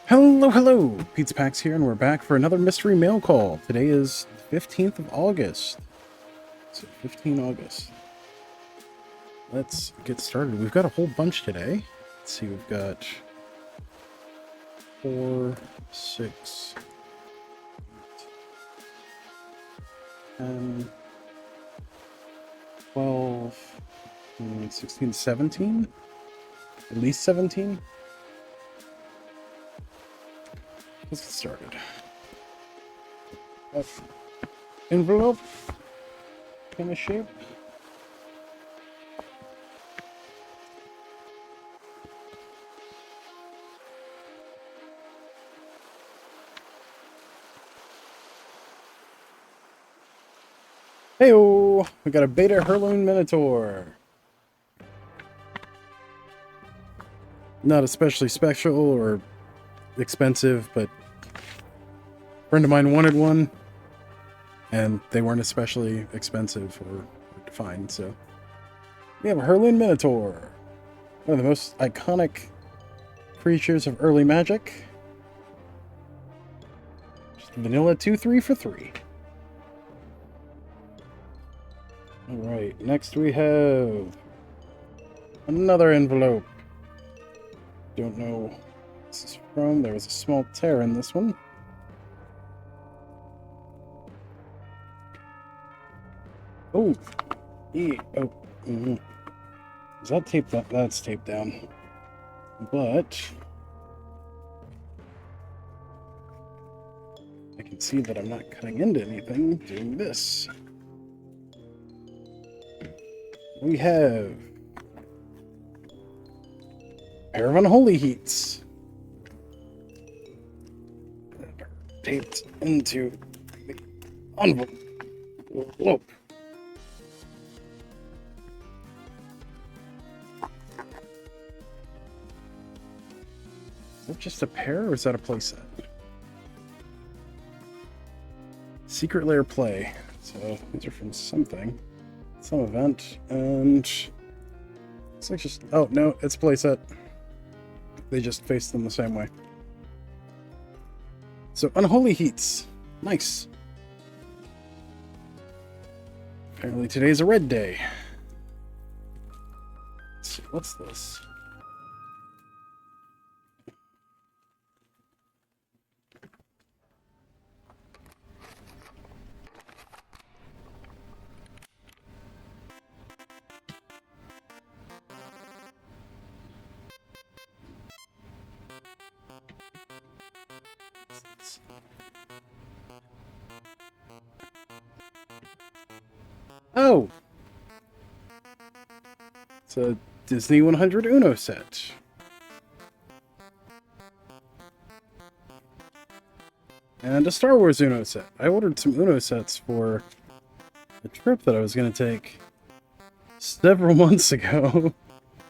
Hello, hello! Pizza Pax here, and we're back for another mystery mail call. Today is 15th of August. So, 15 August. Let's get started. We've got a whole bunch today. Let's see, we've got 4, 6, 10, 12, 16, 17? At least 17? Let's get started. Envelope kind of shape. Heyo! We got a beta Hurloon Minotaur. Not especially special or expensive, but a friend of mine wanted one, and they weren't especially expensive or to find, so we have a Hurloon Minotaur. One of the most iconic creatures of early Magic. Just vanilla 2-3 for 3. Alright, next we have another envelope. Don't know what this is from. There was a small tear in this one. Oh, oh, is that taped up? That's taped down. But I can see that I'm not cutting into anything doing this. We have a pair of unholy heats that are taped into the envelope. Is that just a pair, or is that a playset? Secret Lair play. So these are from something. Some event, and it's like just, oh no, it's playset. They just face them the same way. So unholy heats, nice. Apparently today's a red day. Let's see, what's this? Oh! It's a Disney 100 Uno set. And a Star Wars Uno set. I ordered some Uno sets for a trip that I was going to take several months ago.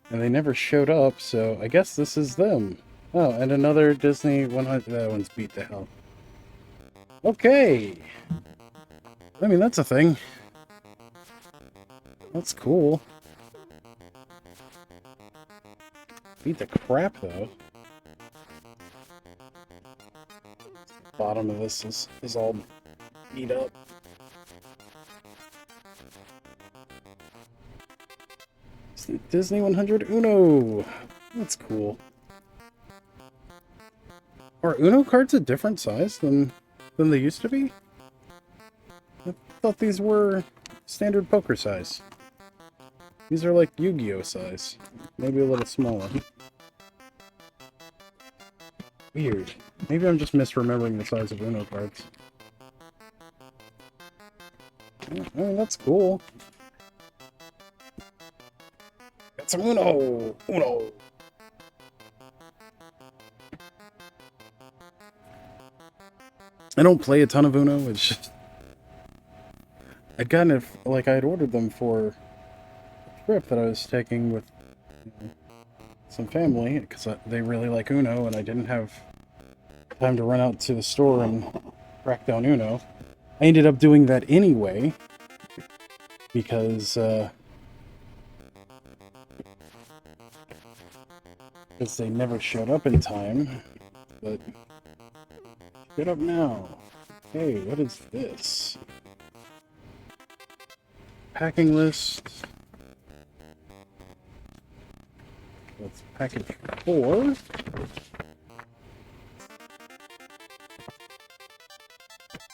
And they never showed up, so I guess this is them. Oh, and another Disney 100... That one's beat to hell. Okay! I mean, that's a thing. That's cool. Beat the crap, though. The bottom of this is all beat up. It's the Disney 100 Uno! That's cool. Are Uno cards a different size than they used to be? I thought these were standard poker size. These are like Yu-Gi-Oh size. Maybe a little smaller. Weird. Maybe I'm just misremembering the size of Uno cards. Oh, that's cool. Got some Uno! Uno! I don't play a ton of Uno, it's just... I'd gotten it, like, I'd ordered them for a trip that I was taking with some family, because they really like Uno, and I didn't have time to run out to the store and crack down Uno. I ended up doing that anyway, because they never showed up in time. but get up now. Hey, what is this? Packing list. That's package 4.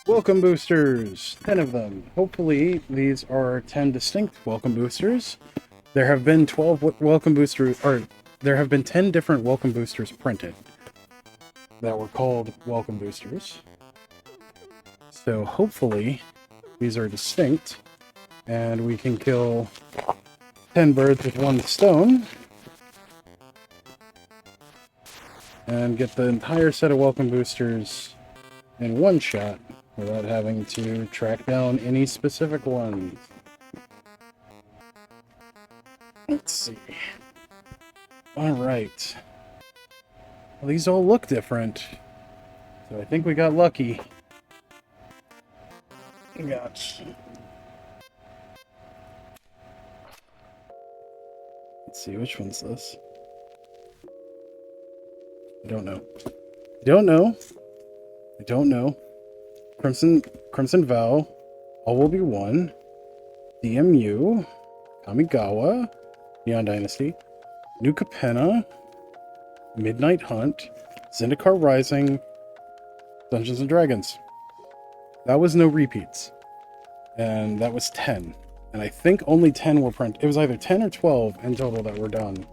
Welcome boosters! 10 of them. Hopefully these are 10 distinct welcome boosters. There have been 12 welcome boosters, or there have been 10 different welcome boosters printed that were called welcome boosters. So hopefully these are distinct and we can kill 10 birds with one stone and get the entire set of welcome boosters in one shot without having to track down any specific ones. Let's see. Alright. Well, these all look different, so I think we got lucky. Let's see, which one's this? I don't know. I don't know. Crimson Vow, All Will Be One, DMU, Kamigawa, Neon Dynasty, New Capenna, Midnight Hunt, Zendikar Rising, Dungeons and Dragons. That was no repeats. And that was 10. And I think only 10 were printed. It was either 10 or 12 in total that were done.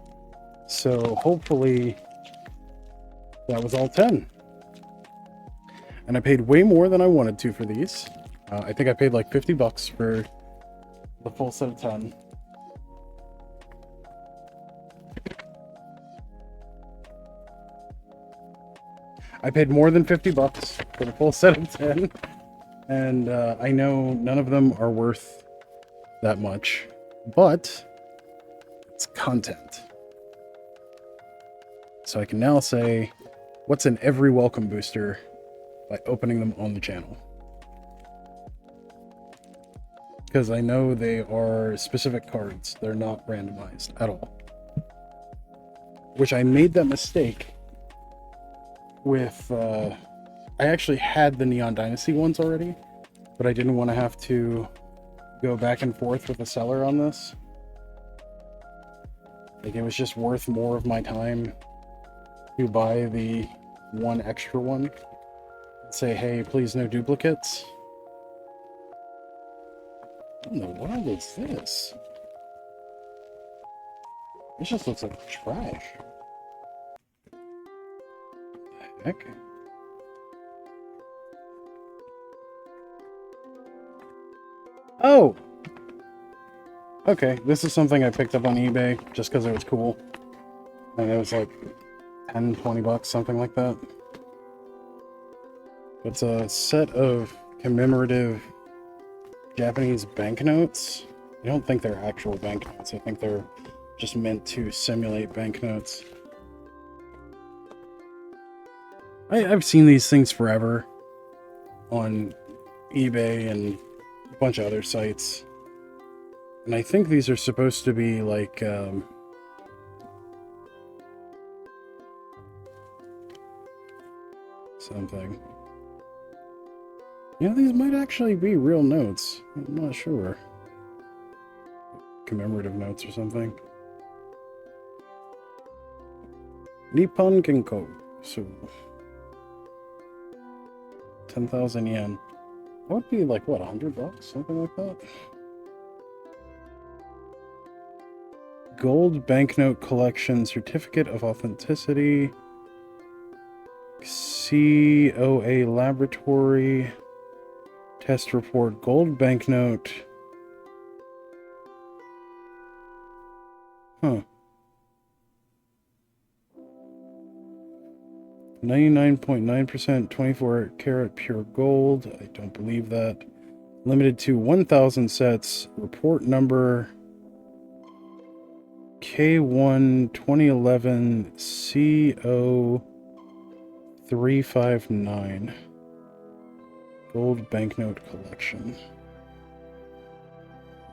So hopefully that was all 10. And I paid way more than I wanted to for these. I think I paid like $50 for the full set of 10. I paid more than $50 for the full set of 10. And I know none of them are worth that much. But it's content. So I can now say what's in every welcome booster by opening them on the channel. Because I know they are specific cards. They're not randomized at all. Which I made that mistake with... I actually had the Neon Dynasty ones already, but I didn't want to have to go back and forth with the seller on this. Like, it was just worth more of my time to buy the one extra one. Say, hey, please no duplicates. What in the world is this? This just looks like trash. What the heck? Oh! Okay, this is something I picked up on eBay just because it was cool. And it was like 10, 20 bucks, something like that. It's a set of commemorative Japanese banknotes. I don't think they're actual banknotes. I think they're just meant to simulate banknotes. I've seen these things forever on eBay and a bunch of other sites. And I think these are supposed to be like... something. You know, these might actually be real notes. I'm not sure. Commemorative notes or something. Nippon Genko. So 10,000 yen. That would be like, what, $100? Something like that? Gold banknote collection, certificate of authenticity, COA laboratory, test report, gold banknote. Huh. 99.9% 24 karat pure gold. I don't believe that. Limited to 1,000 sets. Report number K1 2011 CO 359. Gold banknote collection.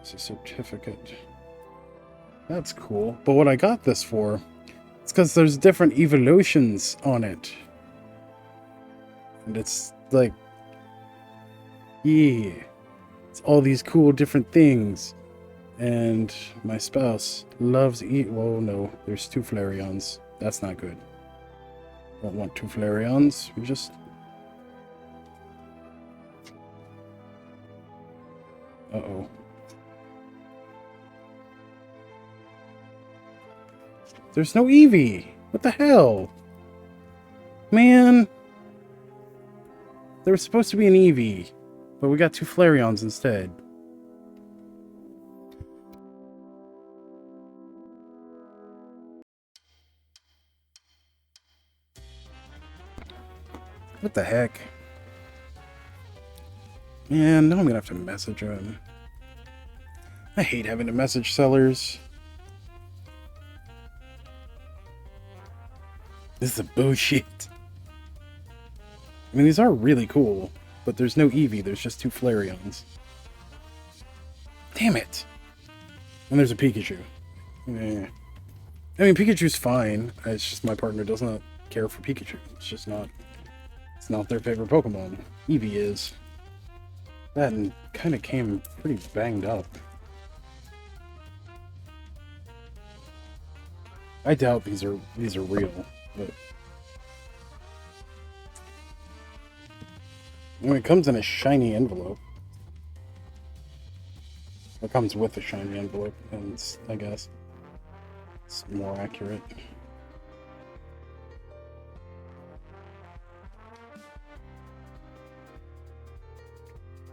It's a certificate. That's cool. But what I got this for, it's because there's different evolutions on it. And it's like, yeah, it's all these cool different things. And my spouse loves whoa, no, there's 2 Flareons. That's not good. Don't want 2 Flareons. We just... Uh-oh. There's no Eevee! What the hell? Man! There was supposed to be an Eevee, but we got 2 Flareons instead. What the heck? Man, now I'm gonna have to message him. I hate having to message sellers. This is a bullshit. I mean, these are really cool, but there's no Eevee, there's just 2 Flareons. Damn it! And there's a Pikachu. Yeah. I mean, Pikachu's fine, it's just my partner does not care for Pikachu. It's just not... It's not their favorite Pokemon. Eevee is. That kind of came pretty banged up. I doubt these are real, but when it comes in a shiny envelope, it comes with a shiny envelope, and I guess it's more accurate.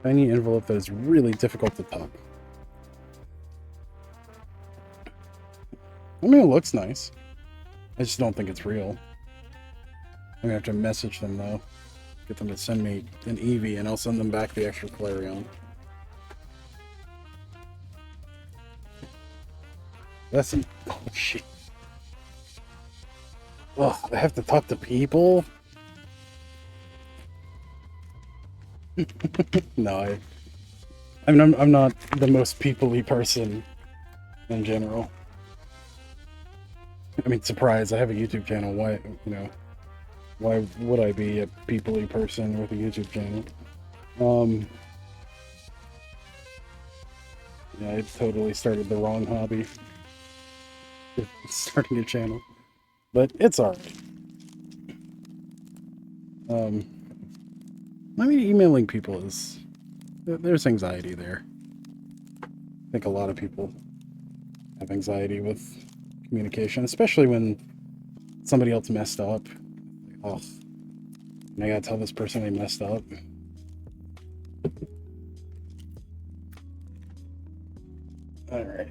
Shiny envelope that is really difficult to pop. I mean, it looks nice. I just don't think it's real. I'm gonna have to message them though. Get them to send me an Eevee and I'll send them back the extra Flareon. That's an... Oh, shit. Ugh, I have to talk to people? No, I mean, I'm not the most people-y person in general. I mean, surprise, I have a YouTube channel. Why, you know, why would I be a people-y person with a YouTube channel? Yeah, I totally started the wrong hobby. Starting a channel. But it's alright. I mean, emailing people is... There's anxiety there. I think a lot of people have anxiety with communication, especially when somebody else messed up. Oh, and I gotta tell this person they messed up. Alright.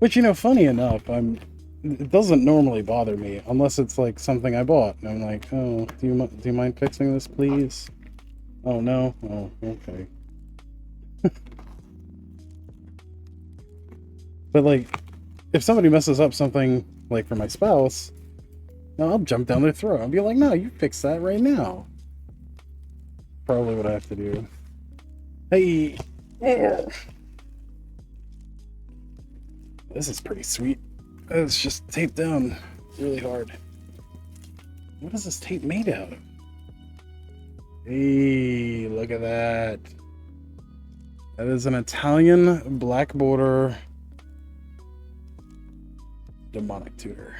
Which, you know, funny enough, it doesn't normally bother me unless it's like something I bought and I'm like, oh, do you mind fixing this, please? Oh no? Oh, okay. But like, if somebody messes up something like for my spouse, no, I'll jump down their throat. I'll be like, no, you fix that right now. Probably what I have to do. Hey! This is pretty sweet. It's just taped down really hard. What is this tape made out of? Hey, look at that. That is an Italian black border demonic tutor.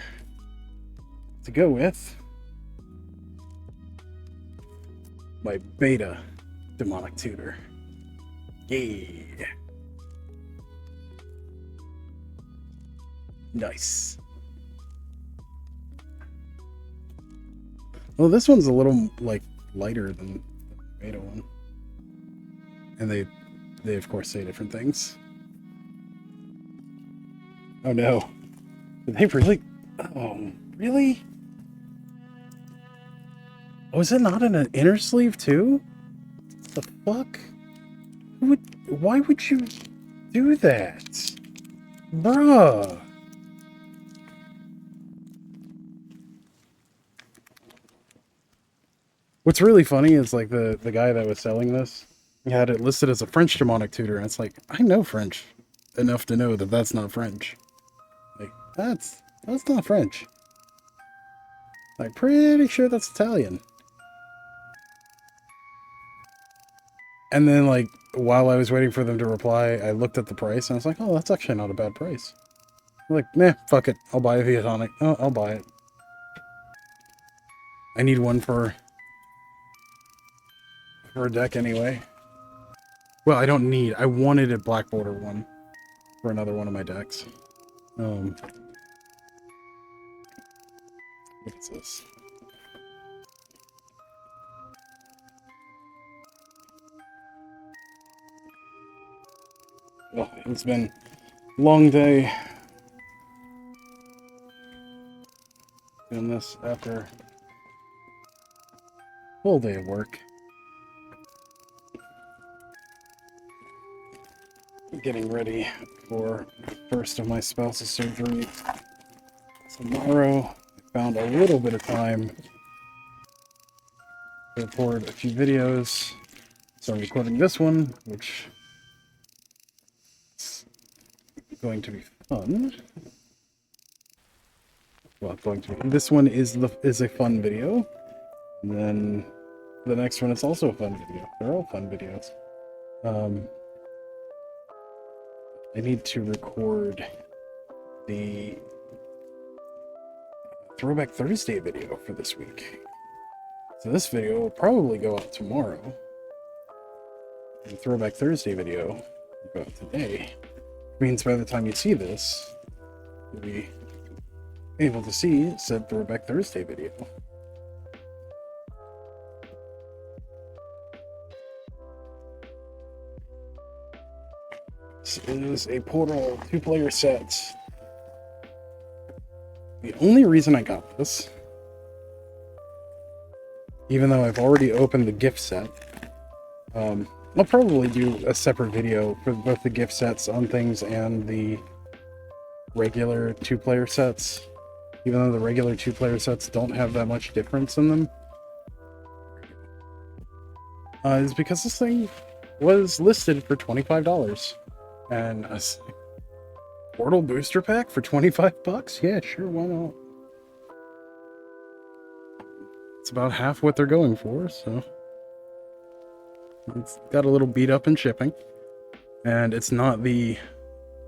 To go with my beta demonic tutor. Yeah. Nice. Well, this one's a little like lighter than the beta one, and they of course say different things. Oh no, did they really? Oh, really? Oh, is it not in an inner sleeve too? What the fuck? Why would you do that, bruh? What's really funny is like the guy that was selling this, he had it listed as a French demonic tutor, and it's like, I know French enough to know that that's not French. Like, that's not French. Like, pretty sure that's Italian. And then, like, while I was waiting for them to reply, I looked at the price, and I was like, oh, that's actually not a bad price. I'm like, meh, fuck it. I'll buy a Viatonic. Oh, I'll buy it. I need one for a deck anyway. Well, I don't need. I wanted a black border one for another one of my decks. What is this? Oh, it's been a long day. Doing this after a full day of work. Getting ready for the first of my spouse's surgery tomorrow. I found a little bit of time to record a few videos. So I'm recording this one, which is going to be fun. Well, going to be. This one is a fun video. And then the next one is also a fun video. They're all fun videos. I need to record the Throwback Thursday video for this week. So this video will probably go out tomorrow. The Throwback Thursday video will go out today. Which means by the time you see this, you'll be able to see said Throwback Thursday video. This is a Portal 2-player set. The only reason I got this, even though I've already opened the gift set, I'll probably do a separate video for both the gift sets on things and the regular 2-player sets, even though the regular 2-player sets don't have that much difference in them. Is because this thing was listed for $25. And a Portal booster pack for $25? Yeah, sure, why not? It's about half what they're going for, so it's got a little beat up in shipping. And it's not the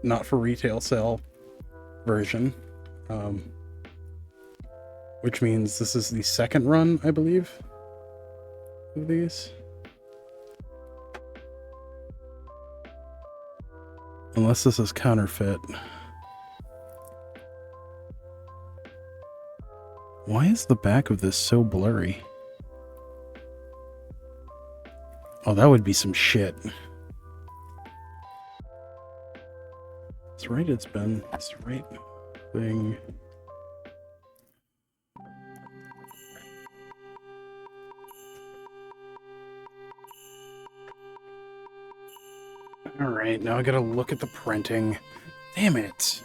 not for retail sale version. Which means this is the second run, I believe, of these. Unless this is counterfeit. Why is the back of this so blurry? Oh, that would be some shit. It's right, it's the right thing. Alright, now I gotta look at the printing. Damn it.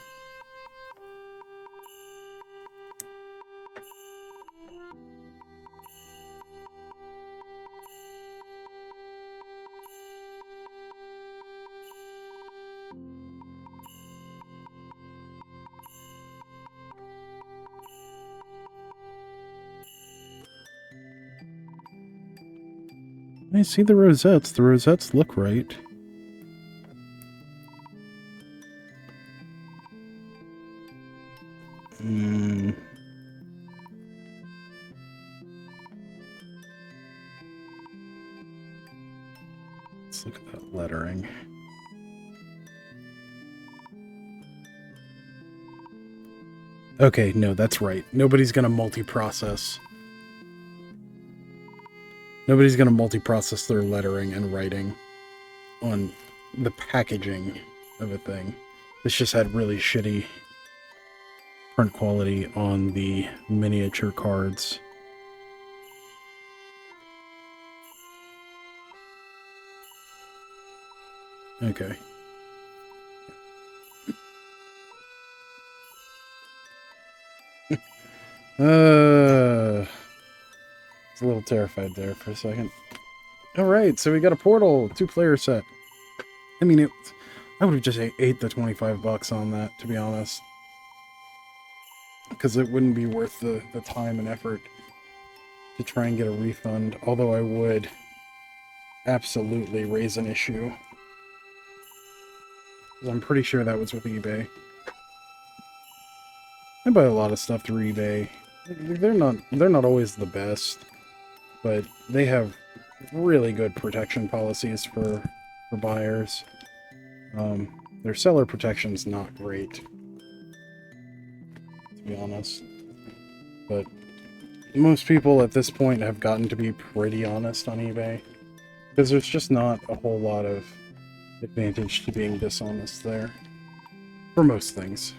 I see the rosettes. The rosettes look right. Let's look at that lettering. Okay, no, that's right. Nobody's gonna multi-process. Nobody's gonna multi-process their lettering and writing on the packaging of a thing. This just had really shitty print quality on the miniature cards. Okay. I was a little terrified there for a second. Alright, so we got a Portal 2-player set. I mean, I would have just ate the $25 on that, to be honest. Because it wouldn't be worth the time and effort to try and get a refund. Although I would absolutely raise an issue. 'Cause I'm pretty sure that was with eBay. I buy a lot of stuff through eBay. They're not always the best, but they have really good protection policies for buyers. Their seller protection's not great, to be honest. But most people at this point have gotten to be pretty honest on eBay, because there's just not a whole lot of advantage to being dishonest there, for most things.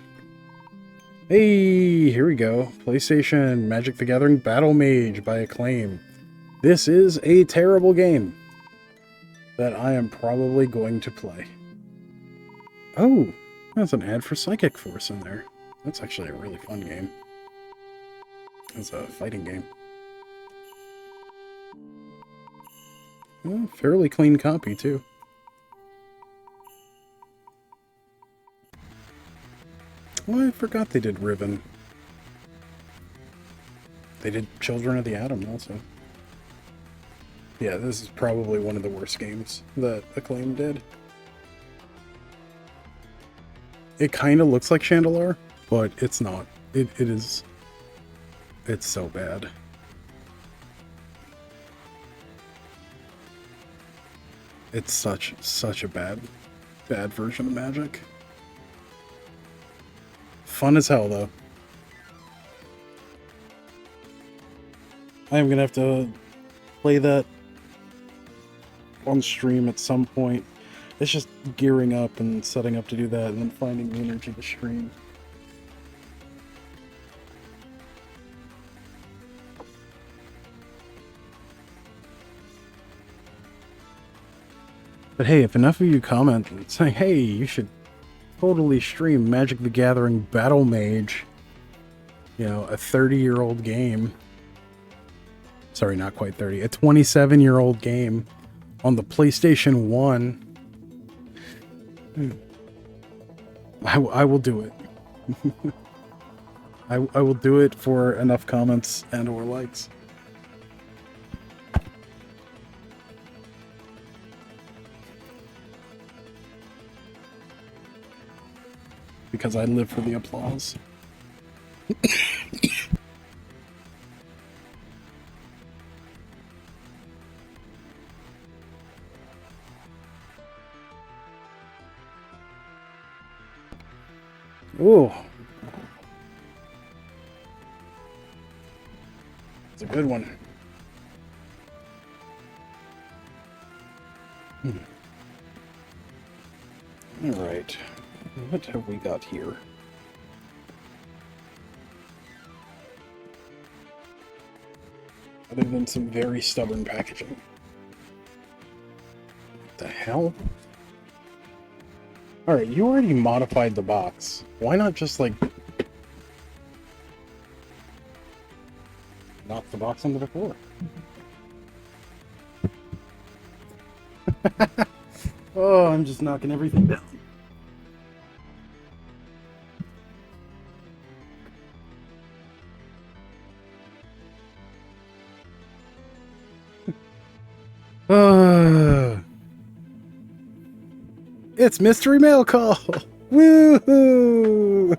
Hey, here we go. PlayStation Magic the Gathering Battle Mage by Acclaim. This is a terrible game that I am probably going to play. Oh, there's an ad for Psychic Force in there. That's actually a really fun game. It's a fighting game. Well, fairly clean copy, too. Oh, I forgot they did Riven. They did Children of the Atom also. Yeah, this is probably one of the worst games that Acclaim did. It kind of looks like Chandelar, but it's not. It is... It's so bad. It's such a bad version of Magic. Fun as hell, though. I am gonna have to play that on stream at some point. It's just gearing up and setting up to do that, and then finding the energy to stream. But hey, if enough of you comment saying, hey, you should totally stream Magic the Gathering Battle Mage, you know, a 30-year-old game. Sorry, not quite 30. A 27-year-old game on the PlayStation 1. I will do it. I will do it for enough comments and or likes. Because I live for the applause. Ooh. It's a good one. All right. What have we got here? Other than some very stubborn packaging. What the hell? Alright, you already modified the box. Why not just, like, knock the box onto the floor? Oh, I'm just knocking everything down. It's Mystery Mailcall! Woohoo!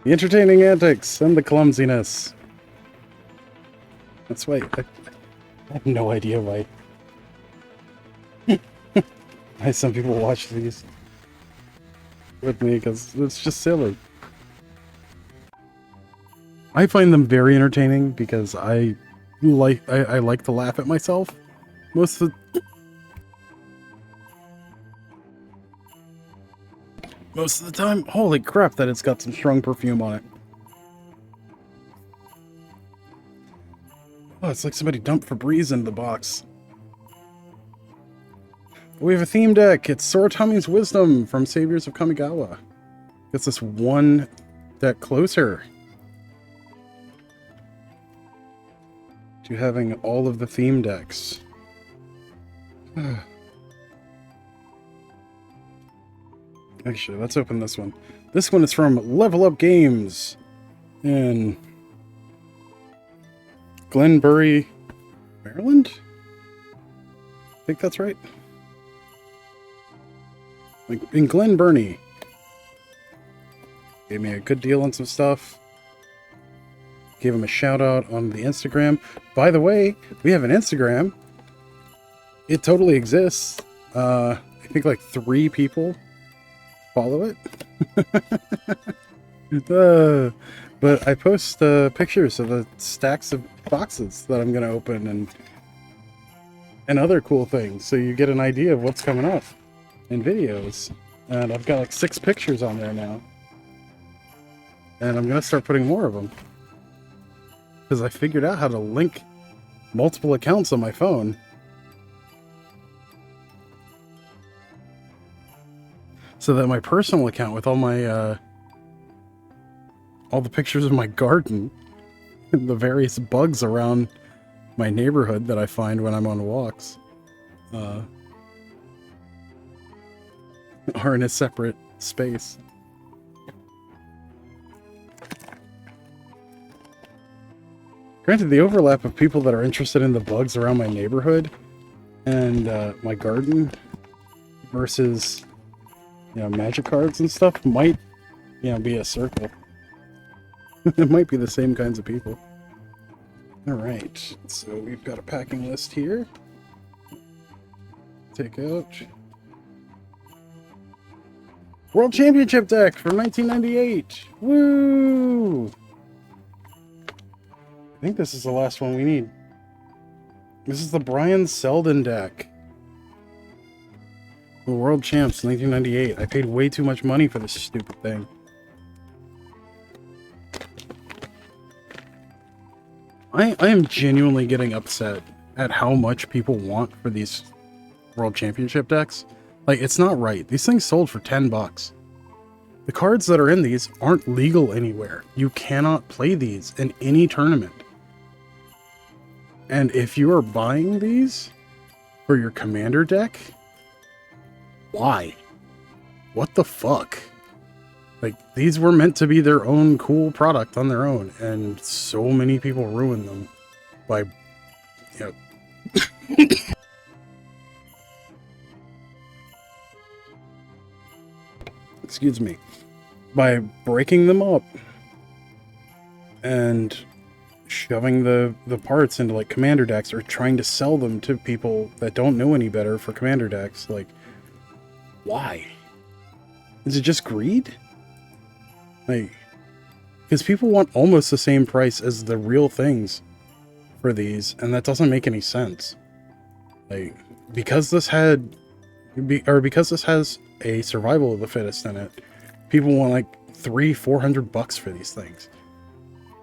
The entertaining antics and the clumsiness. That's why I have no idea why some people watch these with me, because it's just silly. I find them very entertaining because I like to laugh at myself most of the time. Holy crap, that it's got some strong perfume on it. Oh, it's like somebody dumped Febreze in the box. We have a theme deck. It's Soratomi's Wisdom from Saviors of Kamigawa. Gets us one deck closer to having all of the theme decks. Actually, let's open this one. This one is from Level Up Games in Glenbury, Maryland? I think that's right. Like in Glen Burnie. Gave me a good deal on some stuff. Gave him a shout out on the Instagram. By the way, we have an Instagram. It totally exists. I think like 3 people follow it. But I post pictures of the stacks of boxes that I'm going to open and other cool things, so you get an idea of what's coming up in videos. And I've got like 6 pictures on there now. And I'm going to start putting more of them. Because I figured out how to link multiple accounts on my phone. So that my personal account with all my, all the pictures of my garden and the various bugs around my neighborhood that I find when I'm on walks, are in a separate space. Granted, the overlap of people that are interested in the bugs around my neighborhood and my garden versus, magic cards and stuff might, be a circle. It might be the same kinds of people. Alright, so we've got a packing list here. Take out World Championship deck from 1998! Woo! I think this is the last one we need. This is the Brian Selden deck. The World Champs 1998. I paid way too much money for this stupid thing. I am genuinely getting upset at how much people want for these World Championship decks. Like, it's not right. These things sold for $10. The cards that are in these aren't legal anywhere. You cannot play these in any tournament. And if you are buying these for your commander deck, why? What the fuck? Like, these were meant to be their own cool product on their own, and so many people ruin them by, excuse me, by breaking them up and shoving the parts into like commander decks, or trying to sell them to people that don't know any better for commander decks. Like, why? Is it just greed? Like, because people want almost the same price as the real things for these, and that doesn't make any sense. Like, because this has a survival of the fittest in it, people want like $300-400 for these things.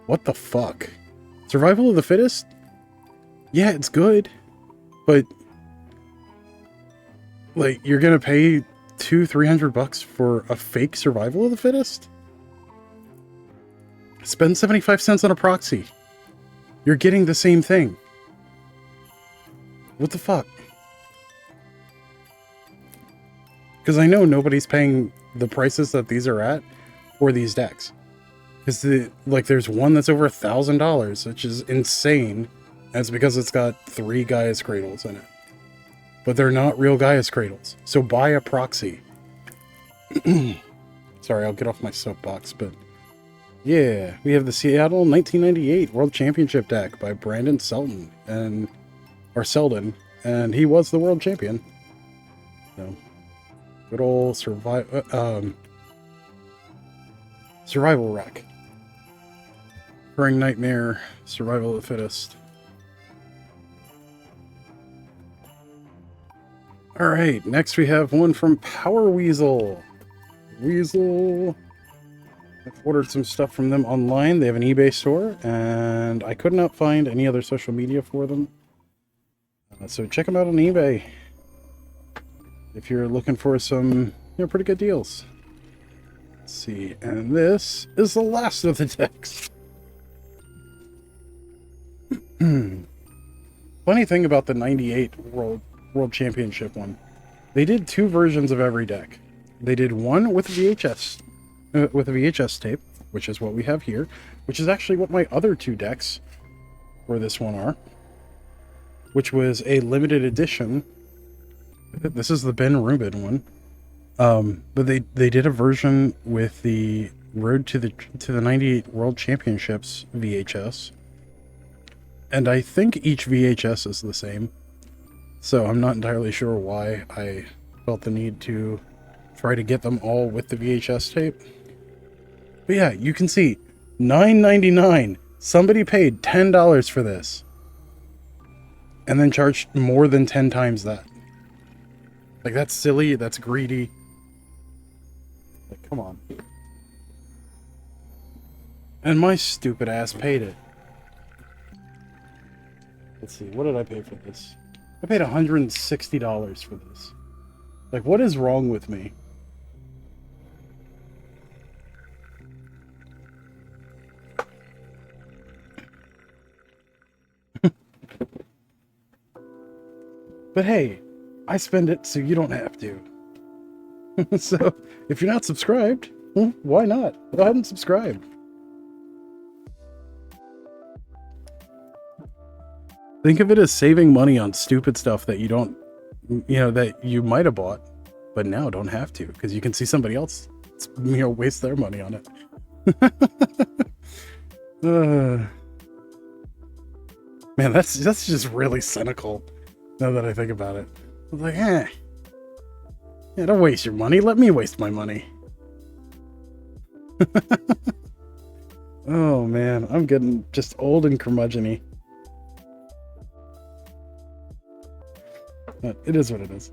What the fuck? Survival of the fittest? Yeah, it's good, but like, you're gonna pay $200-300 for a fake survival of the fittest? Spend 75 cents on a proxy. You're getting the same thing. What the fuck? Because I know nobody's paying the prices that these are at for these decks. Because there's one that's over $1,000, which is insane. That's because it's got 3 Gaia's Cradles in it. But they're not real Gaia's Cradles. So buy a proxy. Sorry, I'll get off my soapbox, but yeah, we have the Seattle 1998 World Championship deck by Brandon Selden, Selden, and he was the world champion. So, good old survival rack. Recurring Nightmare, Survival of the Fittest. Alright, next we have one from Power Weasel. I've ordered some stuff from them online. They have an eBay store, and I could not find any other social media for them. So check them out on eBay if you're looking for some pretty good deals. Let's see, and this is the last of the decks. Funny thing about the 98 World Championship one, they did 2 versions of every deck. They did one with VHS. With a VHS tape, which is what we have here, which is actually what my other 2 decks for this one are. which was a limited edition. This is the Ben Rubin one. But they did a version with the Road to the 98 World Championships VHS. And I think each VHS is the same. So I'm not entirely sure why I felt the need to try to get them all with the VHS tape. But yeah, you can see $9.99. Somebody paid $10 for this. And then charged more than 10 times that. Like, that's silly, that's greedy. Like, come on. And my stupid ass paid it. Let's see, what did I pay for this? I paid $160 for this. Like, what is wrong with me? But hey, I spend it so you don't have to. So, if you're not subscribed, why not? Go ahead and subscribe. Think of it as saving money on stupid stuff that you don't, that you might have bought, but now don't have to, because you can see somebody else, waste their money on it. Man, that's just really cynical, now that I think about it. I was like, yeah, don't waste your money. Let me waste my money. Oh, man, I'm getting just old and curmudgeon-y. But it is what it is.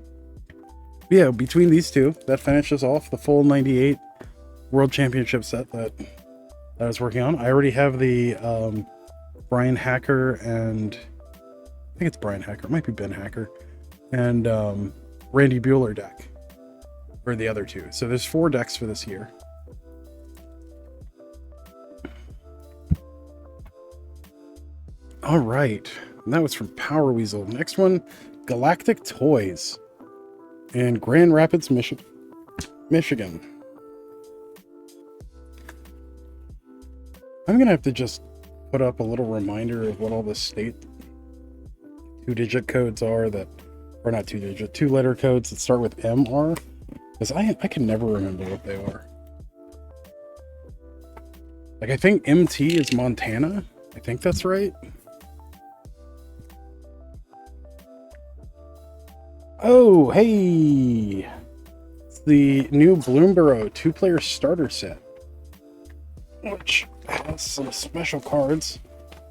But yeah, between these two, that finishes off the full 98 World Championship set that I was working on. I already have the Brian Hacker and... I think it's Brian Hacker. It might be Ben Hacker. And Randy Bueller deck. Or the other two. So there's 4 decks for this year. Alright. And that was from Power Weasel. Next one, Galactic Toys. In Grand Rapids, Michigan. I'm gonna have to just put up a little reminder of what all the state 2-digit codes are that, or not 2-digit, 2-letter codes that start with M are, because I can never remember what they are. Like, I think MT is Montana. I think that's right. Oh, hey! It's the new Bloomborough 2-player starter set, which has some special cards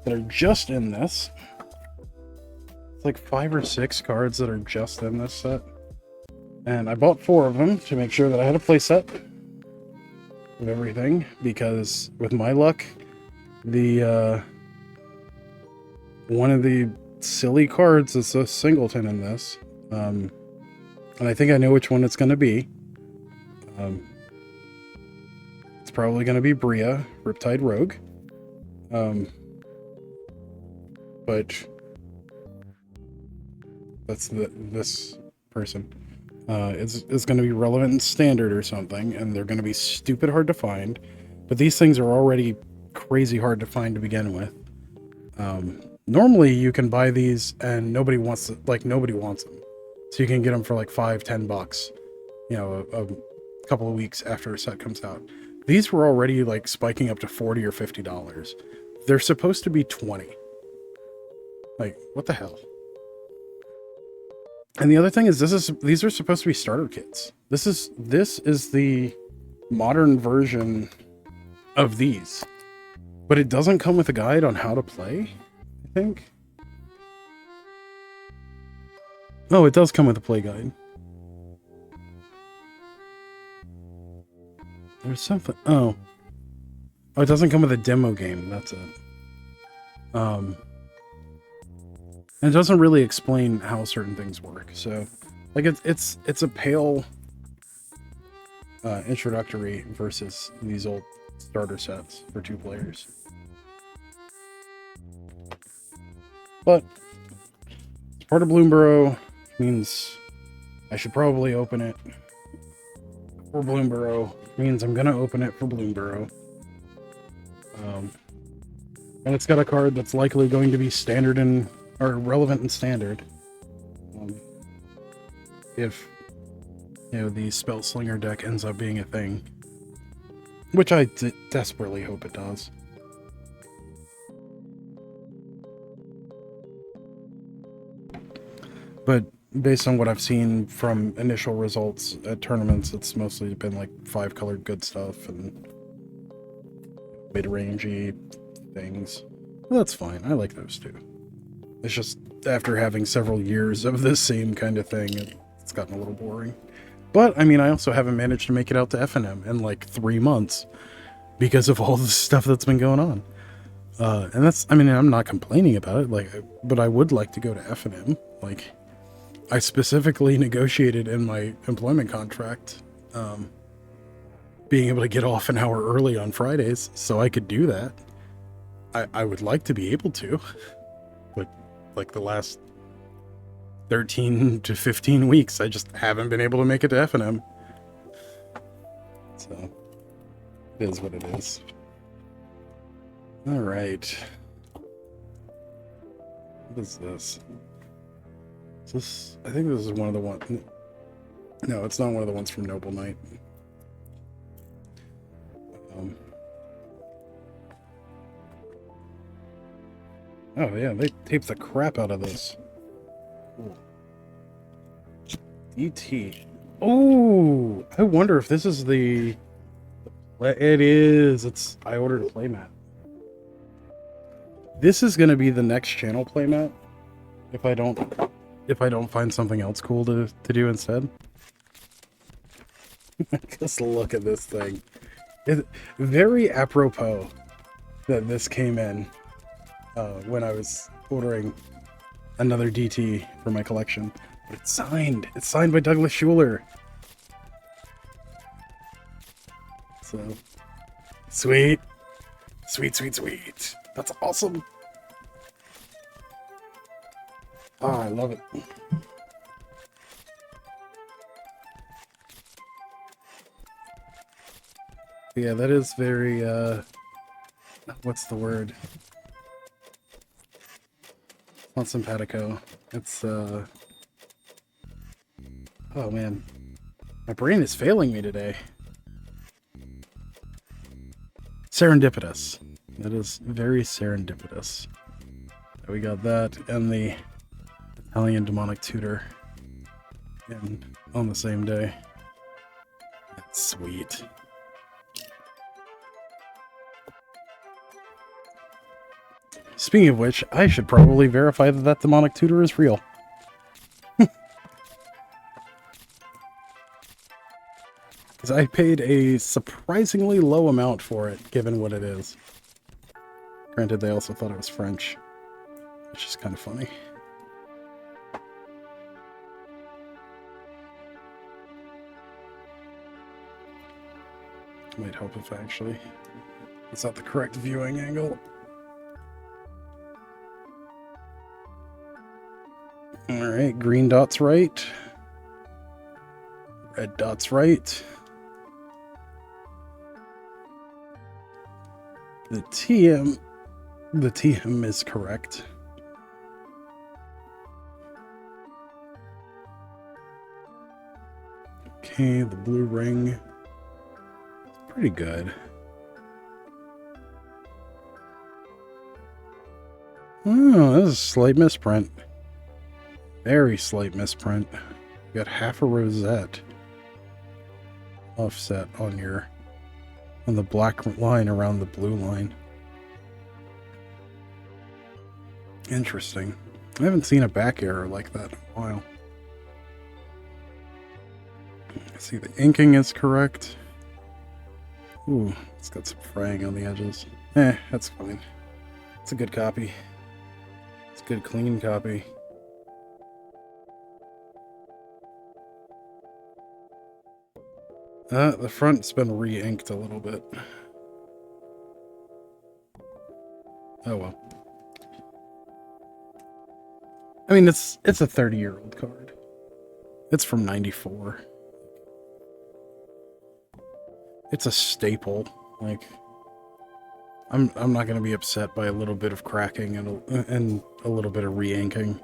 that are just in this. It's like 5 or 6 cards that are just in this set. And I bought 4 of them to make sure that I had a play set of everything, because with my luck, the one of the silly cards is a singleton in this. And I think I know which one it's going to be. It's probably going to be Bria, Riptide Rogue. But that's this person. It's going to be relevant in standard or something, and they're going to be stupid hard to find. But these things are already crazy hard to find to begin with. Normally you can buy these and nobody wants them. So you can get them for like $5-10, a couple of weeks after a set comes out. These were already like spiking up to $40 or $50. They're supposed to be $20. Like, what the hell? And the other thing is, these are supposed to be starter kits. This is the modern version of these, but it doesn't come with a guide on how to play, I think. Oh, it does come with a play guide. There's something. Oh, it doesn't come with a demo game. That's it. And it doesn't really explain how certain things work. So, like, it's a pale introductory versus these old starter sets for 2 players. But it's part of Bloomborough. Means I should probably open it for Bloomborough. Means I'm gonna open it for Bloomborough. And it's got a card that's likely going to be standard in or relevant and standard. If, you know, the Spell Slinger deck ends up being a thing. Which I desperately hope it does. But based on what I've seen from initial results at tournaments, it's mostly been like 5-colored good stuff and mid-rangey things. Well, that's fine. I like those too. It's just after having several years of this same kind of thing, it's gotten a little boring. But, I mean, I also haven't managed to make it out to FNM in like 3 months because of all the stuff that's been going on. And that's, I mean, I'm not complaining about it, like, but I would like to go to FNM. Like, I specifically negotiated in my employment contract being able to get off an hour early on Fridays so I could do that. I would like to be able to, but like the last 13 to 15 weeks, I just haven't been able to make it to FNM. So, it is what it is. All right. What is this? Is this? I think this is one of the ones. No, it's not one of the ones from Noble Knight. Oh yeah, they taped the crap out of this. DT. Oh, I wonder if this is the. It is. It's. I ordered a playmat. This is going to be the next channel playmat. If I don't find something else cool to do instead. Just look at this thing. It's very apropos that this came in when I was ordering another DT for my collection. But it's signed. It's signed by Douglas Schuler. So, sweet. Sweet, sweet, sweet. That's awesome. Oh, I love it. Yeah, that is very, what's the word? Not simpatico. It's, oh man. My brain is failing me today. Serendipitous. That is very serendipitous. We got that and the Italian demonic tutor on the same day. That's sweet. Speaking of which, I should probably verify that that demonic tutor is real. Because I paid a surprisingly low amount for it, given what it is. Granted, they also thought it was French, which is kind of funny. Might help if actually it's not the correct viewing angle. Alright, green dot's right. Red dot's right. The TM is correct. Okay, the blue ring. Pretty good. Oh, this is a slight misprint. Very slight misprint. You got half a rosette offset on the black line around the blue line. Interesting. I haven't seen a back error like that in a while. I see the inking is correct. Ooh, it's got some fraying on the edges. That's fine. It's a good copy. It's a good clean copy. The front's been re-inked a little bit. Oh well. I mean, it's a 30-year-old card. It's from '94. It's a staple. Like, I'm not going to be upset by a little bit of cracking and a little bit of re-inking.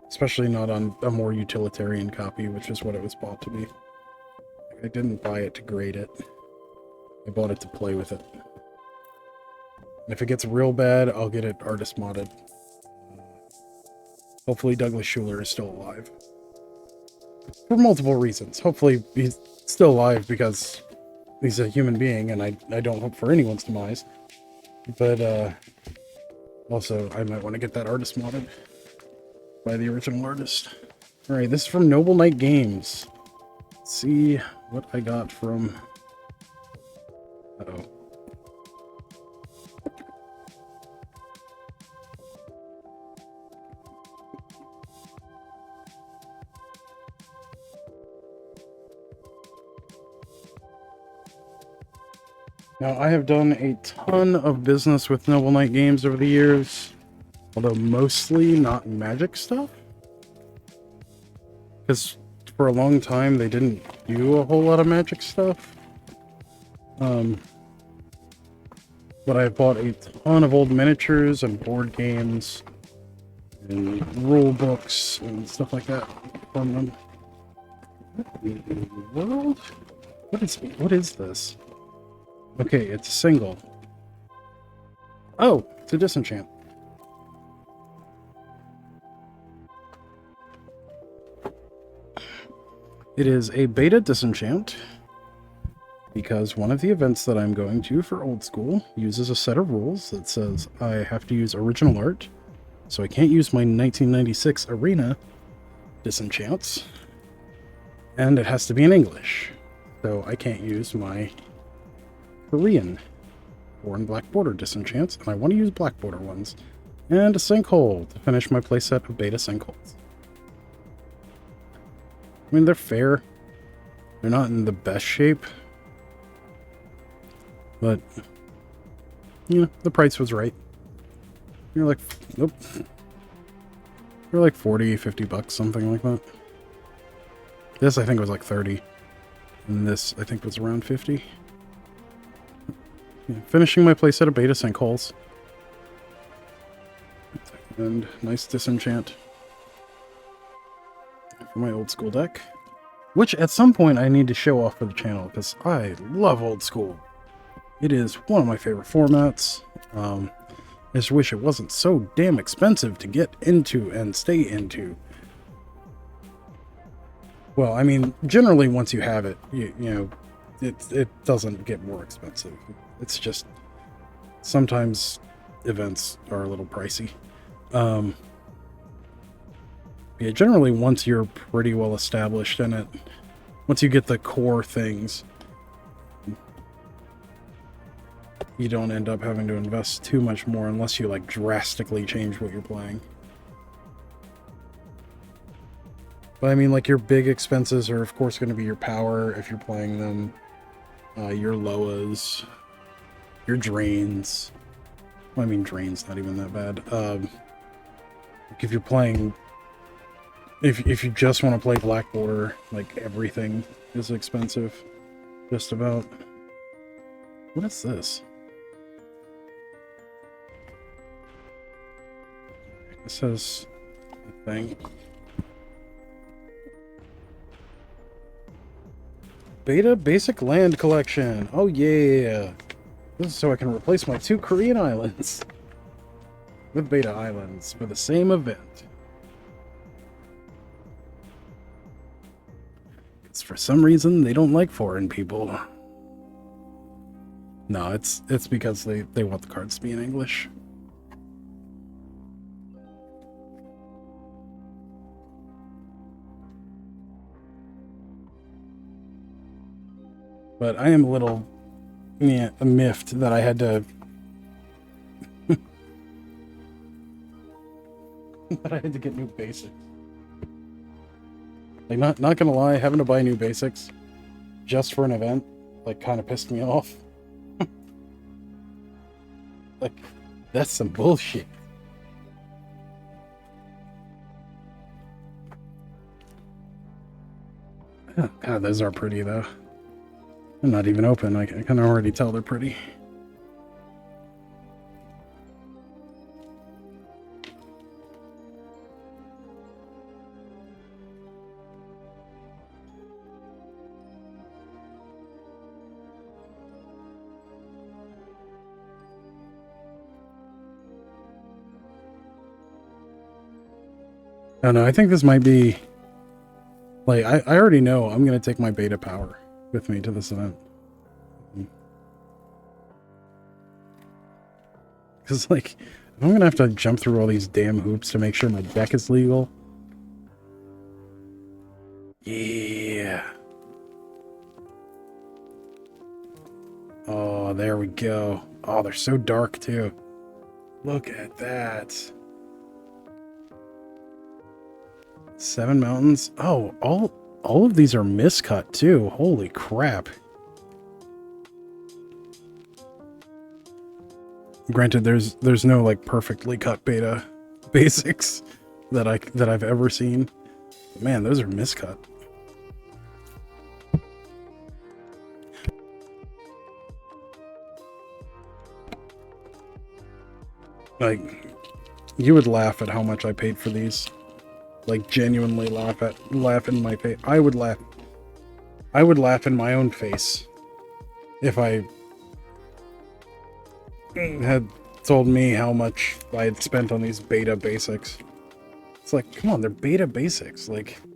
Especially not on a more utilitarian copy, which is what it was bought to be. I didn't buy it to grade it. I bought it to play with it. And if it gets real bad, I'll get it artist modded. Hopefully Douglas Schuler is still alive. For multiple reasons. Hopefully he's still alive because he's a human being, and I don't hope for anyone's demise. But, also, I might want to get that artist modded by the original artist. Alright, this is from Noble Knight Games. Let's see what I got from... Uh-oh. Now, I have done a ton of business with Noble Knight Games over the years, although mostly not Magic stuff. Because for a long time, they didn't do a whole lot of Magic stuff. But I've bought a ton of old miniatures and board games and rule books and stuff like that from them. What in the world? What is this? Okay, it's a single. Oh, it's a disenchant. It is a beta disenchant because one of the events that I'm going to for Old School uses a set of rules that says I have to use original art, so I can't use my 1996 Arena disenchants, and it has to be in English, so I can't use my Korean foreign black border disenchants, and I want to use black border ones, and a sinkhole to finish my playset of beta sinkholes. I mean, they're fair. They're not in the best shape, but you know, the price was right. You're like, nope. You're like 40, 50 bucks, something like that. This I think was like 30, and this I think was around 50. Yeah, finishing my playset of beta sinkholes. And nice disenchant for my Old School deck. Which at some point I need to show off for the channel, because I love Old School. It is one of my favorite formats. I just wish it wasn't so damn expensive to get into and stay into. Well, I mean, generally once you have it, you know, it doesn't get more expensive. It's just sometimes events are a little pricey. Yeah, generally once you're pretty well established in it, once you get the core things, you don't end up having to invest too much more unless you like drastically change what you're playing. But I mean, like, your big expenses are of course going to be your power if you're playing them, your Loas, your drains. Well, I mean, drain's not even that bad. Like if you're playing, if you just want to play black border, like everything is expensive, just about. What is this? It says a thing. Beta Basic Land Collection. Oh yeah. This is so I can replace my 2 Korean islands with beta islands for the same event. It's for some reason they don't like foreign people. No, it's because they want the cards to be in English. But I am a little miffed that I had to that I had to get new basics. Like, not gonna lie, having to buy new basics just for an event, like, kind of pissed me off. Like, that's some bullshit. Oh, God, those are pretty, though. They're not even open. I can already tell they're pretty. I don't know. I think this might be... Like, I already know I'm going to take my beta power with me to this event. Because, like, if I'm going to have to jump through all these damn hoops to make sure my deck is legal. Yeah. Oh, there we go. Oh, they're so dark, too. Look at that. 7 mountains. Oh, all of these are miscut, too. Holy crap. Granted, there's no like perfectly cut beta basics that I've ever seen. But man, those are miscut. Like, you would laugh at how much I paid for these. Like, genuinely laugh in my face. I would laugh in my own face if I had told me how much I had spent on these beta basics. It's like, come on, they're beta basics. Like, I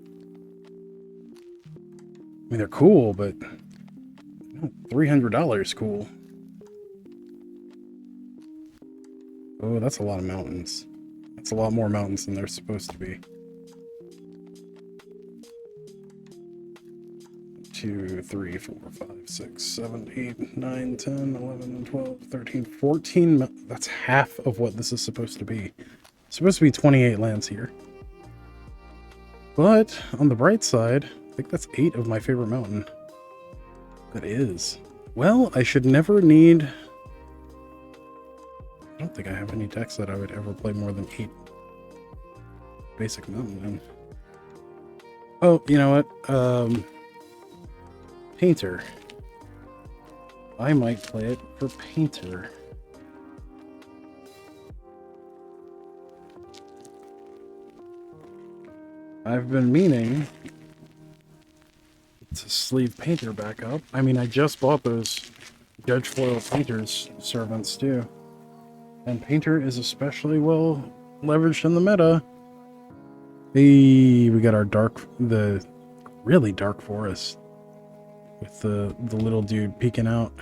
mean, they're cool, but $300 cool. Oh, that's a lot of mountains. That's a lot more mountains than they're supposed to be. 2, 3, 4, 5, 6, 7, 8, 9, 10, 11, 12, 13, 14. That's half of what this is supposed to be. It's supposed to be 28 lands here. But on the bright side, I think that's 8 of my favorite mountain. That is. Well, I should never need... I don't think I have any decks that I would ever play more than 8 basic mountain in. Oh, you know what? Painter. I might play it for Painter. I've been meaning to sleeve Painter back up. I mean, I just bought those Judge Foil Painter's servants too. And Painter is especially well leveraged in the meta. Hey, we got our the really dark forest. With the little dude peeking out.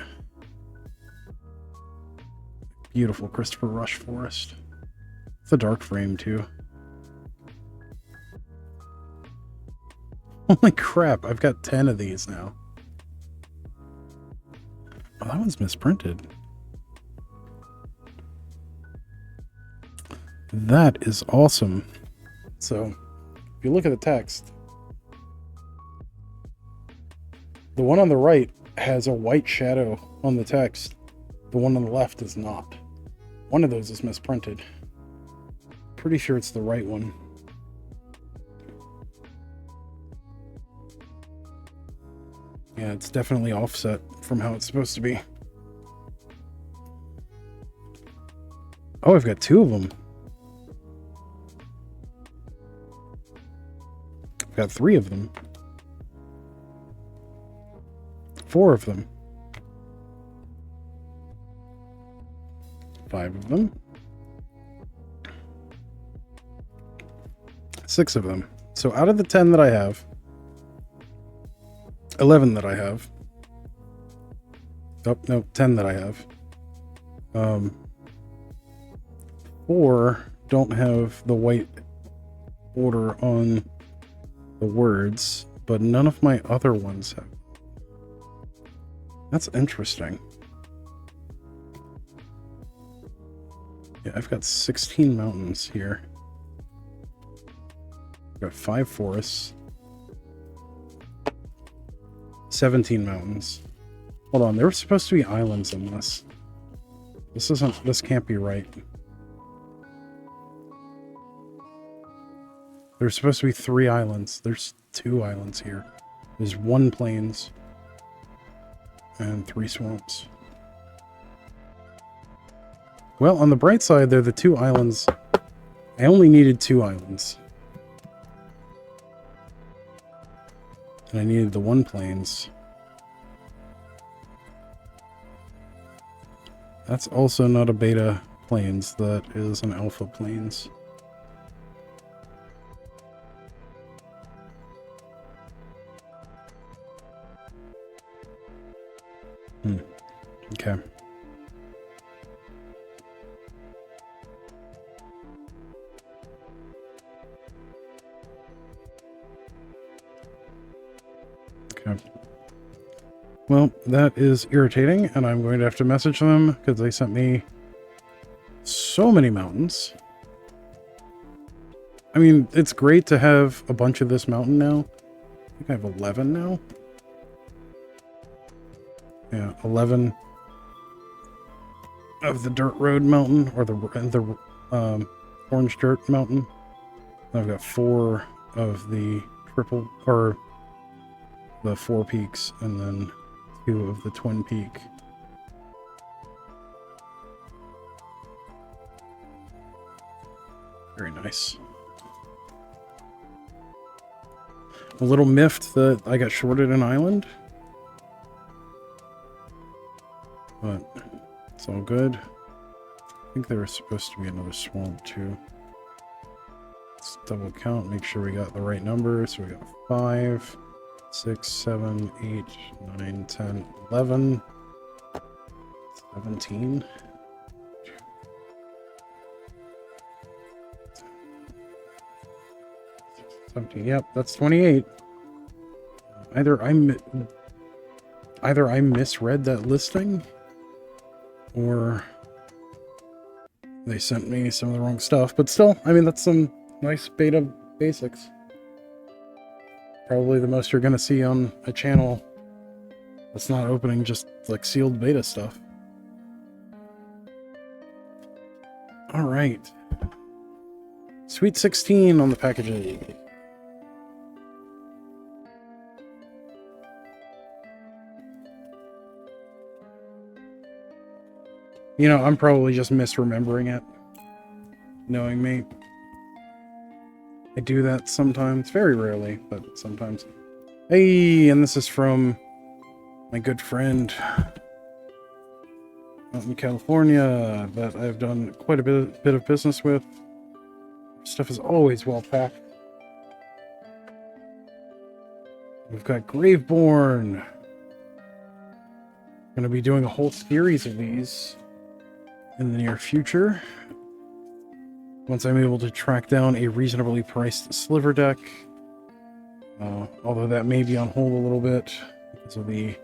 Beautiful Christopher Rush forest. It's a dark frame too. Holy crap, I've got 10 of these now. Oh, that one's misprinted. That is awesome. So, if you look at the text, the one on the right has a white shadow on the text. The one on the left is not. One of those is misprinted. Pretty sure it's the right one. Yeah, it's definitely offset from how it's supposed to be. Oh, I've got 2 of them. I've got 3 of them. 4 of them. 5 of them. 6 of them. So out of the 10 that I have, 11 that I have. Oh, no, 10 that I have. 4 don't have the white order on the words, but none of my other ones have. That's interesting. Yeah, I've got 16 mountains here. I've got 5 forests. 17 mountains. Hold on, there were supposed to be islands in this. This can't be right. There's supposed to be 3 islands. There's 2 islands here. There's 1 plains. and 3 swamps. Well, on the bright side, they're the 2 islands. I only needed 2 islands. And I needed the 1 plains. That's also not a beta plains, that is an alpha plains. Okay. Okay. Well, that is irritating, and I'm going to have to message them because they sent me so many mountains. I mean, it's great to have a bunch of this mountain now. I think I have 11 now. Yeah, 11 of the dirt road mountain, or the orange dirt mountain. I've got 4 of the triple, or the 4 peaks, and then 2 of the twin peak. Very nice. A little miffed that I got shorted an island, but it's all good. I think there was supposed to be another swamp too. Let's double count, make sure we got the right number. So we got 5, 6, 7, 8, 9, 10, 11, 17. Yep, that's 28. Either I misread that listing, or they sent me some of the wrong stuff. But still, I mean, that's some nice beta basics. Probably the most you're gonna see on a channel that's not opening just like sealed beta stuff. All right, Sweet 16 on the packaging. You know, I'm probably just misremembering it. Knowing me. I do that sometimes. Very rarely, but sometimes. Hey, and this is from my good friend out in California that I've done quite a bit of business with. Stuff is always well packed. We've got Graveborn. Going to be doing a whole series of these in the near future, once I'm able to track down a reasonably priced sliver deck, although that may be on hold a little bit because of the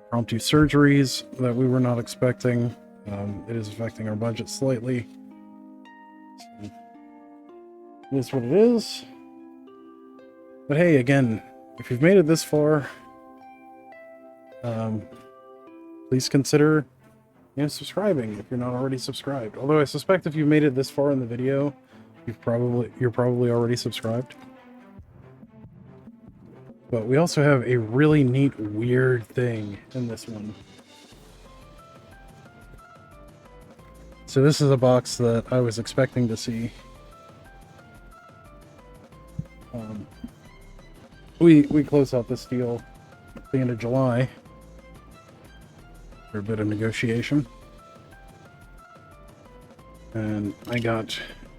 impromptu surgeries that we were not expecting. It is affecting our budget slightly. So it is what it is. But hey, again, if you've made it this far, please consider subscribing if you're not already subscribed. Although I suspect if you've made it this far in the video, you're probably already subscribed. But we also have a really neat, weird thing in this one. So this is a box that I was expecting to see. We closed out this deal at the end of July. For a bit of negotiation, and I got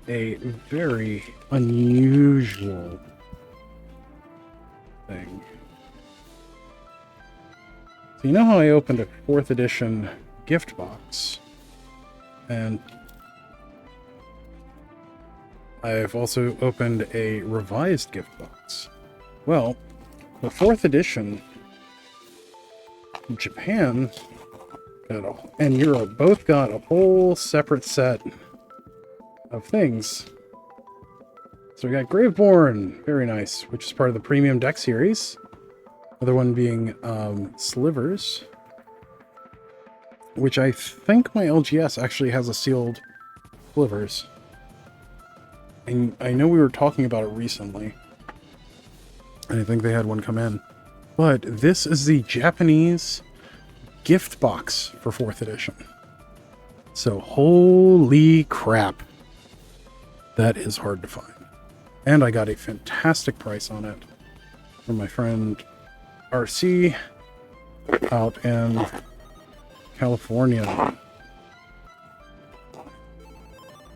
a very unusual thing. So you know how I opened a 4th edition gift box, and I've also opened a revised gift box. Well, the 4th edition in Japan and Europe both got a whole separate set of things. So we got Graveborn, very nice, which is part of the premium deck series. Other one being Slivers, which I think my LGS actually has a sealed Slivers. And I know we were talking about it recently, and I think they had one come in. But this is the Japanese gift box for 4th edition. So holy crap. That is hard to find. And I got a fantastic price on it from my friend RC out in California.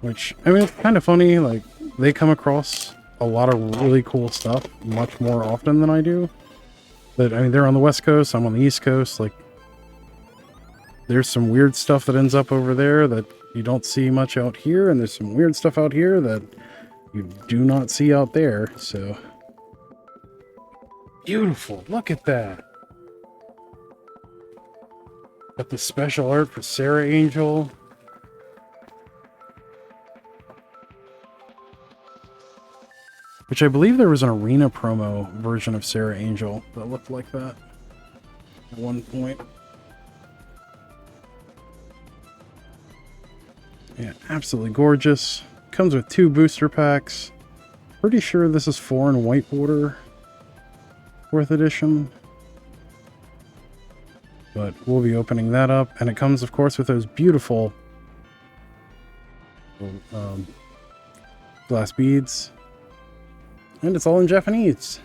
Which, I mean, it's kind of funny, like, they come across a lot of really cool stuff much more often than I do. But, I mean, they're on the West Coast, I'm on the East Coast, like, there's some weird stuff that ends up over there that you don't see much out here, and there's some weird stuff out here that you do not see out there, so... Beautiful, look at that! Got the special art for Sarah Angel. Which I believe there was an arena promo version of Sarah Angel that looked like that at one point. Yeah, absolutely gorgeous. Comes with 2 booster packs. Pretty sure this is 4 in white border. 4th edition. But we'll be opening that up. And it comes, of course, with those beautiful glass beads. And it's all in Japanese.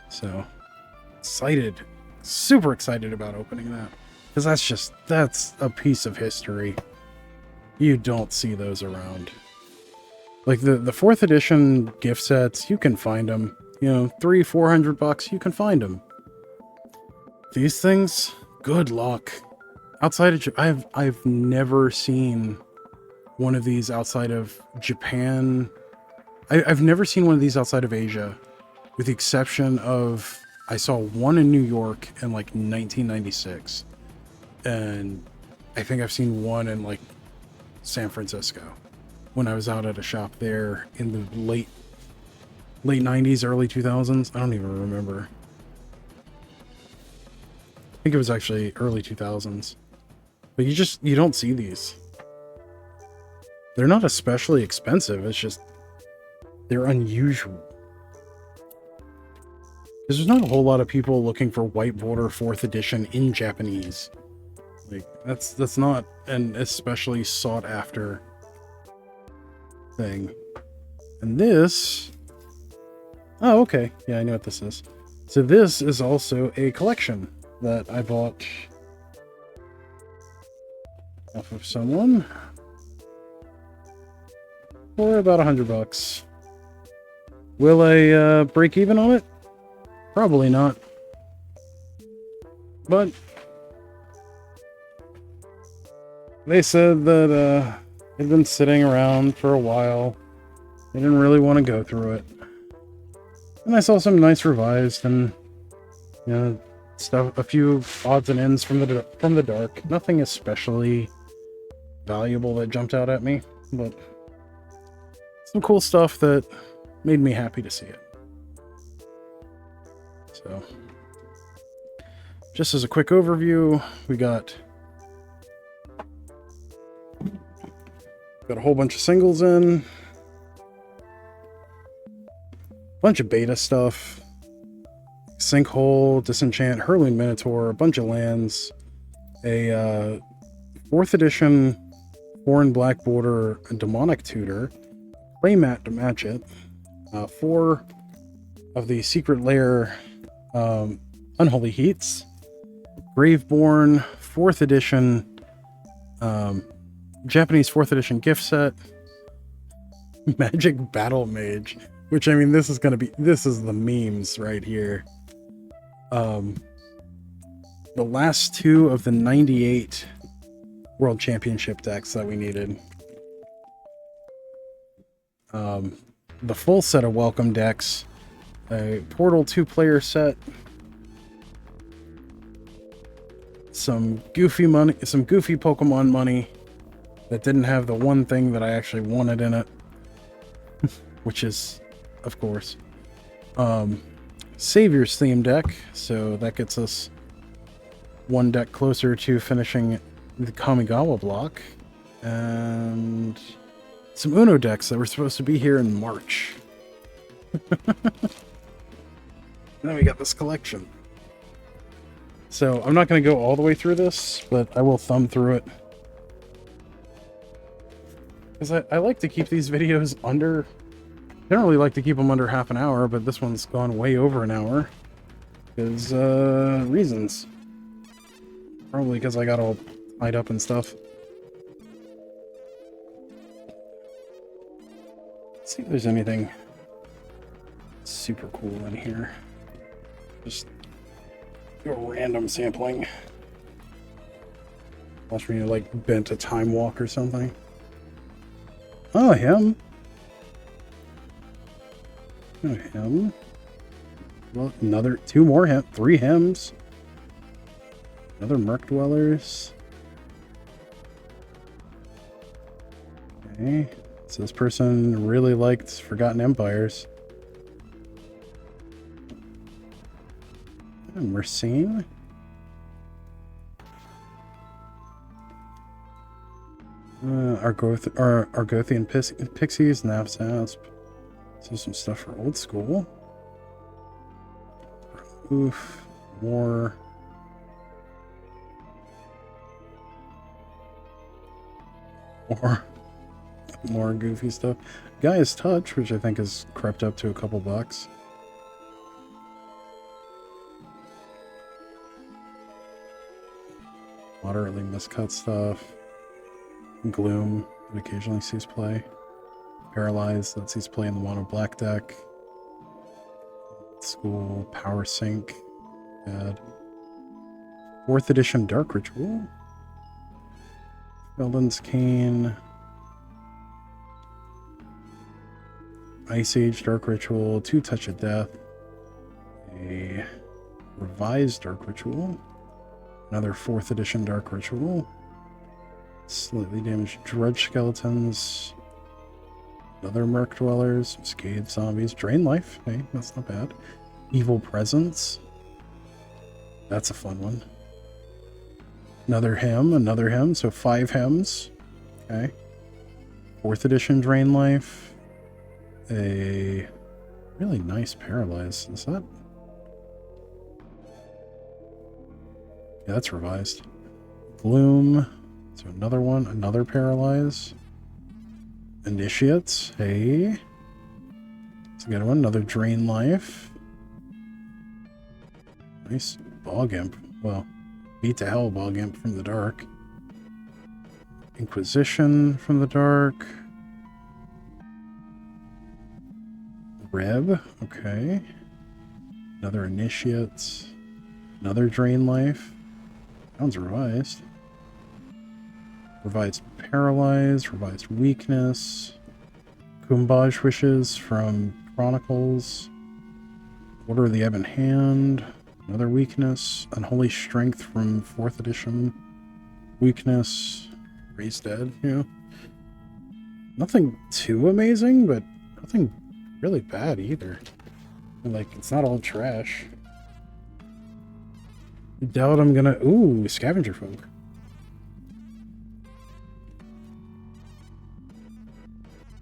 So, excited. Super excited about opening that. Because that's a piece of history. You don't see those around. Like the 4th edition gift sets, you can find them. You know, $300-400, you can find them. These things, good luck. Outside of Japan, I've never seen one of these outside of Japan. I've never seen one of these outside of Asia, with the exception of, I saw one in New York in like 1996. And I think I've seen one in like San Francisco when I was out at a shop there in the late 90s, early 2000s. I don't even remember. I think it was actually early 2000s. But you don't see these. They're not especially expensive, it's just they're unusual. Because there's not a whole lot of people looking for white border 4th edition in Japanese. Like, that's not an especially sought after thing. And this... Oh, okay. Yeah, I know what this is. So this is also a collection that I bought off of someone for about $100. Will I break even on it? Probably not. But they said that it'd been sitting around for a while. They didn't really want to go through it. And I saw some nice revised and, you know, stuff, a few odds and ends from the dark. Nothing especially valuable that jumped out at me, but some cool stuff that made me happy to see it. So, just as a quick overview, we got a whole bunch of singles in, bunch of beta stuff, Sinkhole, Disenchant, Hurling Minotaur, a bunch of lands, a 4th edition foreign black border demonic tutor, playmat to match it, 4 of the secret lair unholy heats, Graveborn 4th edition Japanese 4th edition gift set, Magic Battle Mage, which, I mean, this is the memes right here. The last 2 of the 98 World Championship decks that we needed. The full set of welcome decks, a Portal 2-player set, some goofy money, some goofy Pokemon money that didn't have the one thing that I actually wanted in it, which is, of course, Savior's theme deck, so that gets us one deck closer to finishing the Kamigawa block, and some Uno decks that were supposed to be here in March. Then we got this collection. So I'm not going to go all the way through this, but I will thumb through it. Because I like to keep these videos under... Generally like to keep them under half an hour, but this one's gone way over an hour. Because, reasons. Probably because I got all tied up and stuff. Let's see if there's anything super cool in here. Just do a random sampling. Watch me like bent a time walk or something. Oh, him. Oh, him. Well, another 2 more 3 hymns. Another Merc Dwellers. Okay. So this person really liked Forgotten Empires. Mercine. Argothian Pixies, Navsasp. So some stuff for old school. Oof. More goofy stuff. Gaia's Touch, which I think has crept up to a couple bucks. Moderately miscut stuff. Gloom that occasionally sees play. Paralyzed that sees play in the mono black deck. School, Power Sync. Bad. 4th edition Dark Ritual. Felden's Cane. Ice Age Dark Ritual. 2 Touch of Death. A revised Dark Ritual. Another 4th edition Dark Ritual. Slightly damaged Drudge Skeletons. Another Merc Dwellers. Scathed Zombies. Drain Life. Hey, that's not bad. Evil Presence. That's a fun one. Another hymn. So 5 hymns. Okay. 4th edition Drain Life. A really nice Paralyze. Is that? Yeah, that's revised. Gloom. So another one. Another Paralyze. Initiates. Hey. It's a good one. Another Drain Life. Nice Bog Imp. Well, Beat to Hell Bog Imp from the dark. Inquisition from the dark. Reb. Okay. Another Initiates. Another Drain Life. Sounds revised. Revised Paralyze. Revised Weakness. Kumbaj Wishes from Chronicles. Order of the Ebon Hand. Another Weakness. Unholy Strength from 4th edition. Weakness. Raised Dead, yeah. Nothing too amazing, but nothing really bad either. Like, it's not all trash. I doubt I'm gonna... Ooh, Scavenger Folk.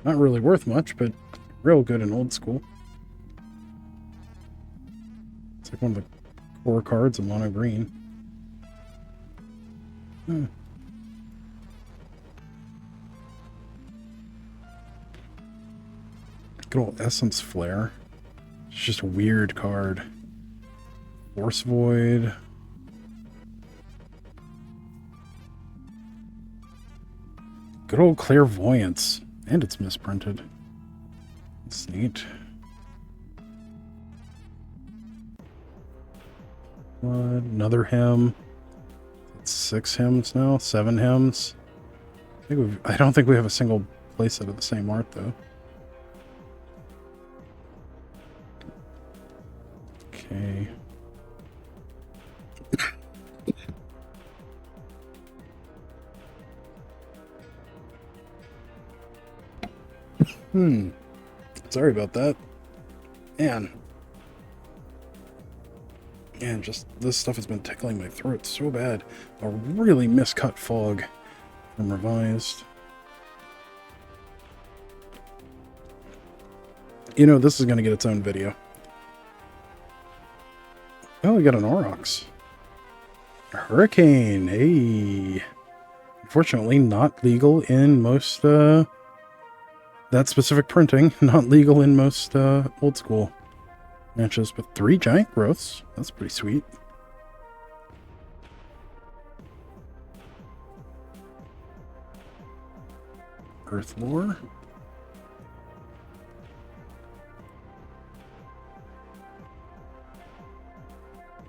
Not really worth much, but real good in old school. It's like one of the core cards in mono green. Hmm. Good old Essence Flare. It's just a weird card. Force Void. Good old Clairvoyance. And it's misprinted. It's neat. Another hymn. It's 6 hymns now. 7 hymns. I don't think we have a single playset of the same art though. Okay. Sorry about that. Man, just this stuff has been tickling my throat so bad. A really miscut Fog from Revised. You know, this is going to get its own video. Oh, we got an Aurochs. Hurricane, hey. Unfortunately, not legal in most, that specific printing. Not legal in most, old school matches, but 3 giant growths. That's pretty sweet. Earth Lore.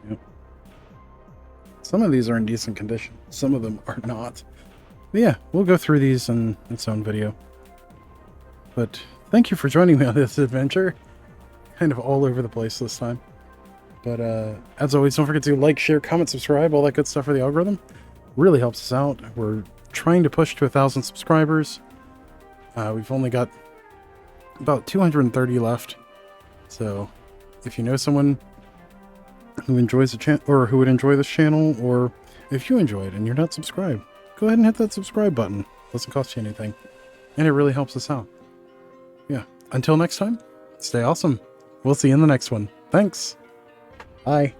Yep. Some of these are in decent condition. Some of them are not. But yeah, we'll go through these in its own video. But thank you for joining me on this adventure. Kind of all over the place this time. But as always, don't forget to like, share, comment, subscribe, all that good stuff for the algorithm. Really helps us out. We're trying to push to 1,000 subscribers. We've only got about 230 left. So if you know someone who enjoys the channel, or who would enjoy this channel, or if you enjoy it and you're not subscribed, go ahead and hit that subscribe button. It doesn't cost you anything. And it really helps us out. Yeah. Until next time, stay awesome. We'll see you in the next one. Thanks. Bye.